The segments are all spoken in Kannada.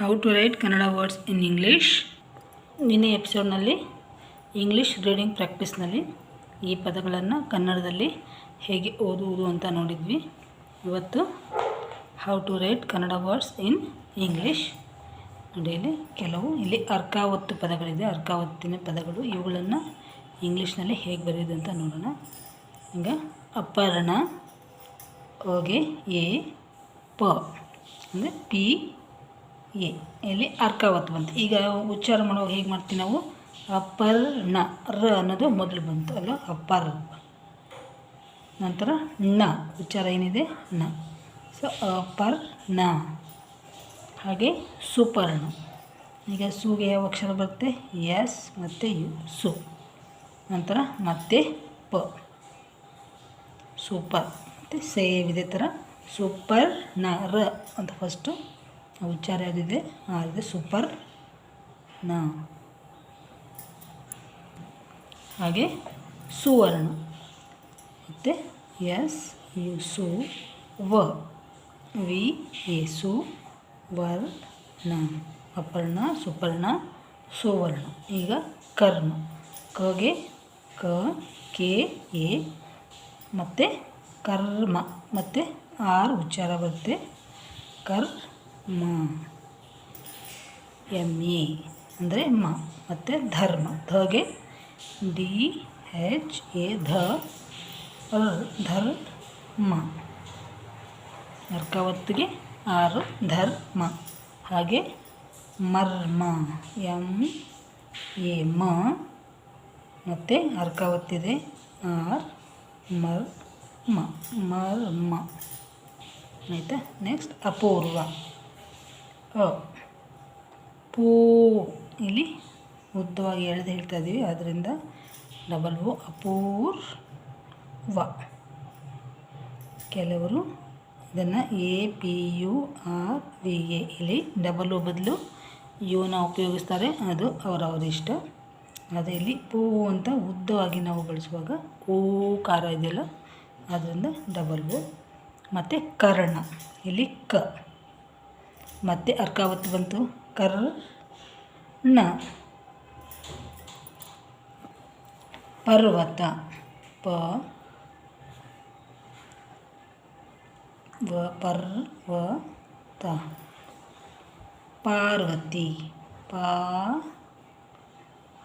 How to write Kannada words in English. ನಿನ್ನೆ ಎಪಿಸೋಡ್ನಲ್ಲಿ ಇಂಗ್ಲೀಷ್ ರೀಡಿಂಗ್ ಪ್ರಾಕ್ಟೀಸ್ನಲ್ಲಿ ಈ ಪದಗಳನ್ನು ಕನ್ನಡದಲ್ಲಿ ಹೇಗೆ ಓದುವುದು ಅಂತ ನೋಡಿದ್ವಿ. ಇವತ್ತು how to write Kannada words in English. ನೋಡಿ, ಇಲ್ಲಿ ಕೆಲವು ಇಲ್ಲಿ ಅರ್ಕಾವತ್ತು ಪದಗಳಿದೆ. ಅರ್ಕಾವತ್ತಿನ ಪದಗಳು, ಇವುಗಳನ್ನು ಇಂಗ್ಲೀಷ್ನಲ್ಲಿ ಹೇಗೆ ಬರೆಯೋದು ಅಂತ ನೋಡೋಣ. ಈಗ ಅಪರ್ಣ, ಓಗೆ ಎ ಪ ಅಂದರೆ ಪಿ ಎ, ಇಲ್ಲಿ ಅರ್ಕಾವತ್ತು ಬಂತು. ಈಗ ಉಚ್ಚಾರ ಮಾಡುವಾಗ ಹೇಗೆ ಮಾಡ್ತೀವಿ ನಾವು? ಅಪರ್ಣ, ರ ಅನ್ನೋದು ಮೊದಲು ಬಂತು ಅಲ್ಲ, ಅಪರ್. ನಂತರ ನ ಉಚ್ಚಾರ ಏನಿದೆ ನ, ಸೊ ಅಪರ್ಣ. ಹಾಗೆ ಸುಪರ್ಣ. ಈಗ ಸುಗೆ ಯಾವ ಅಕ್ಷರ ಬರುತ್ತೆ? ಎಸ್ ಮತ್ತು ಯು, ಸು. ನಂತರ ಮತ್ತೆ ಪ, ಸೂಪರ್. ಮತ್ತು ಸೇಮ್ ಇದೇ ಥರ ಸೂಪರ್ ನ, ರ ಅಂತ ಫಸ್ಟು ಉಚ್ಚಾರ ಯಾವುದಿದೆ ಇದೆ ಸೂಪರ್ ನ. ಹಾಗೆ ಸುವರ್ಣ, ಮತ್ತು ಎಸ್ ಯು, ಸು, ವ, ವಿ ಎ, ಸು ವರ್ಣ. ಅಪರ್ಣ, ಸುಪರ್ಣ, ಸುವರ್ಣ. ಈಗ ಕರ್ಮ, ಕಗೆ ಕ, ಕೆ ಎ, ಮತ್ತು ಕರ್ಮ, ಮತ್ತು ಆರ್ ಉಚ್ಚಾರ ಬರುತ್ತೆ ಕರ್ಮ. ಎಮ್ ಎ ಅಂದರೆ ಮ, ಮತ್ತು ಧರ್ಮ, ಧಗೆ ಡಿ ಹೆಚ್ ಎ, ಧ ಧರ್ಮ. ಅರ್ಕಾವತ್ತಿಗೆ ಆರು ಧರ್ಮ. ಹಾಗೆ ಮರ್ಮ, ಎಮ್ ಎ ಮ, ಮತ್ತು ಅರ್ಕಾವತ್ತಿದೆ ಆರ್ ಮರ್ಮ, ಮರ್ಮ. ಆಯಿತಾ? ನೆಕ್ಸ್ಟ್ ಅಪೂರ್ವ, ಅ ಪೂ, ಇಲ್ಲಿ ಉದ್ದವಾಗಿ ಎಳೆದು ಹೇಳ್ತಾ ಇದ್ದೀವಿ, ಆದ್ದರಿಂದ ಡಬಲ್ ಓ, ಅಪೂರ್ವ. ಕೆಲವರು ಇದನ್ನು A P U R V A, ಇಲ್ಲಿ ಡಬಲ್ ಓ ಬದಲು ಯುನ ಉಪಯೋಗಿಸ್ತಾರೆ, ಅದು ಅವರವರ ಇಷ್ಟ. ಅದೇ ಇಲ್ಲಿ ಪೂ ಅಂತ ಉದ್ದವಾಗಿ ನಾವು ಬಳಸುವಾಗ ಓಕಾರ ಇದೆಯಲ್ಲ, ಆದ್ದರಿಂದ ಡಬಲ್ ಓ. ಮತ್ತು ಕರ್ಣ, ಇಲ್ಲಿ ಕ, ಮತ್ತು ಅರ್ಕಾವತ್ತು ಬಂತು ಕರ್ಣ. ಪರ್ವತ, ಪ ವ, ಪರ್ವತ. ಪಾರ್ವತಿ, ಪಾ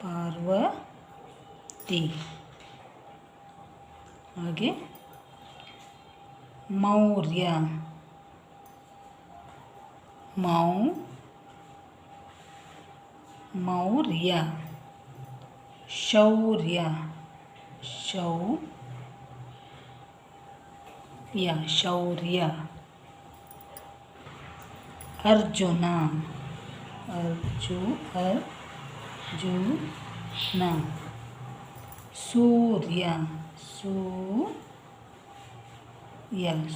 ಪಾರ್ವತಿ. ಹಾಗೆ ಮೌರ್ಯ, ಮೌರ್ಯ. ಶೌರ್ಯ, ಶೌರ್ಯ. ಅರ್ಜುನ, ಅರ್ಜುನ. ಸೂರ್ಯ,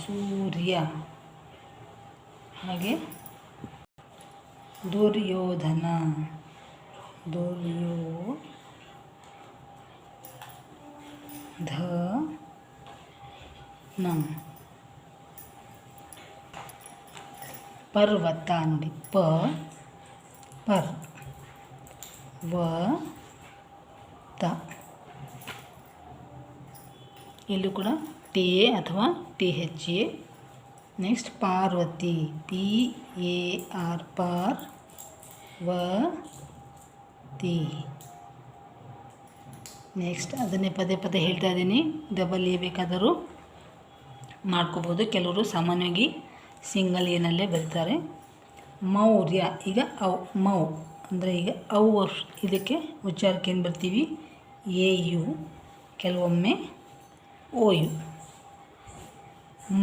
ಸೂರ್ಯ. ಹಾಗೆ ದುರ್ಯೋಧನ, ದುರ್ಯೋಧನ. ಪರ್ವತ ನೋಡಿ, ಪರ್ ವ ತ. ಇಲ್ಲೂ ಕೂಡ ಟಿ ಎ ಅಥವಾ T H A. Next Parvati, P A R, ಪಾರ್ ವ ತಿ. ನೆಕ್ಸ್ಟ್ ಅದನ್ನೇ ಪದೇ ಪದೇ ಹೇಳ್ತಾ ಇದ್ದೀನಿ, ಡಬಲ್ ಎ ಬೇಕಾದರೂ ಮಾಡ್ಕೋಬೋದು. ಕೆಲವರು ಸಾಮಾನ್ಯವಾಗಿ ಸಿಂಗಲ್ ಏನಲ್ಲೇ ಬರೀತಾರೆ. ಮೌರ್ಯ, ಈಗ ಅವು ಮೌ ಅಂದರೆ ಈಗ ಅವು, ಇದಕ್ಕೆ ಉಚ್ಚಾರಕ್ಕೆ ಏನು ಬರ್ತೀವಿ? ಎ ಯು, ಕೆಲವೊಮ್ಮೆ ಓ ಯು.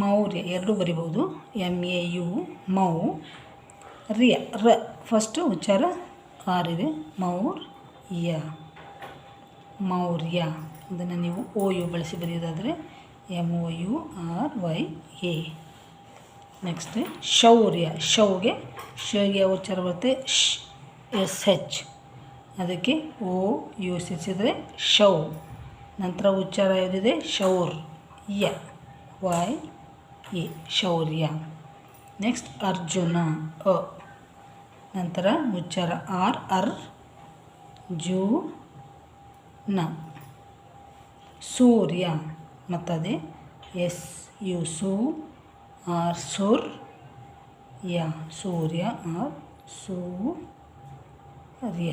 ಮೌರ್ಯ ಎರಡೂ ಬರಿಬೋದು, ಎಮ್ ಎ ಯು, ಮೌ ರ್ಯ, ರ ಫಸ್ಟು ಉಚ್ಚಾರ ಆರಿದೆ, ಮೌರ್ಯ. ಮೌರ್ಯ ಅದನ್ನು ನೀವು ಓ ಯು ಬಳಸಿ ಬರೆಯೋದಾದರೆ M O U R Y A. Next Shaurya, ಶೌಗೆ ಉಚ್ಚಾರ ಬರುತ್ತೆ ಎಸ್ ಹೆಚ್, ಅದಕ್ಕೆ ಓ ಯು ಸೇರಿಸಿದರೆ ಶೌ. ನಂತರ ಉಚ್ಚಾರ ಯಾವುದಿದೆ? Shaurya, Y A, Shaurya. Next Arjuna, ಅ ನಂತರ ಉಚ್ಚಾರ ಆರ್ ಅರ್ ಜೂ ನ. ಸೂರ್ಯ ಮತ್ತದೇ ಎಸ್ ಯು ಸು ಆರ್ ಸುರ್ ಯ ಸೂರ್ಯ ಆರ್ ಸೂರ್ಯ.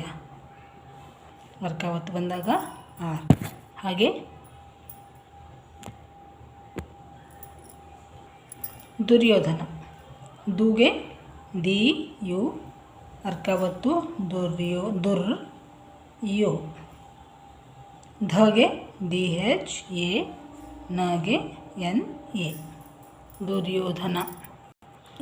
ವರ್ಕಾವತ್ತು ಬಂದಾಗ ಆರ್. ಹಾಗೆ ದುರ್ಯೋಧನ. ದುಗೆ ದಿ ಯು ಅರ್ಕಾವತ್ತು ದುರ್ ಯೋ. ಧಗೆ ಡಿ ಹೆಚ್ ಎ ನಗೆ ಎನ್ ಎ ದುರ್ಯೋಧನ.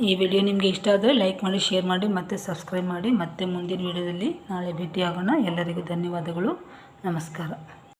ಈ ವಿಡಿಯೋ ನಿಮಗೆ ಇಷ್ಟ ಆದರೆ ಲೈಕ್ ಮಾಡಿ, ಶೇರ್ ಮಾಡಿ ಮತ್ತು ಸಬ್ಸ್ಕ್ರೈಬ್ ಮಾಡಿ. ಮತ್ತೆ ಮುಂದಿನ ವಿಡಿಯೋದಲ್ಲಿ ನಾಳೆ ಭೇಟಿಯಾಗೋಣ. ಎಲ್ಲರಿಗೂ ಧನ್ಯವಾದಗಳು. ನಮಸ್ಕಾರ.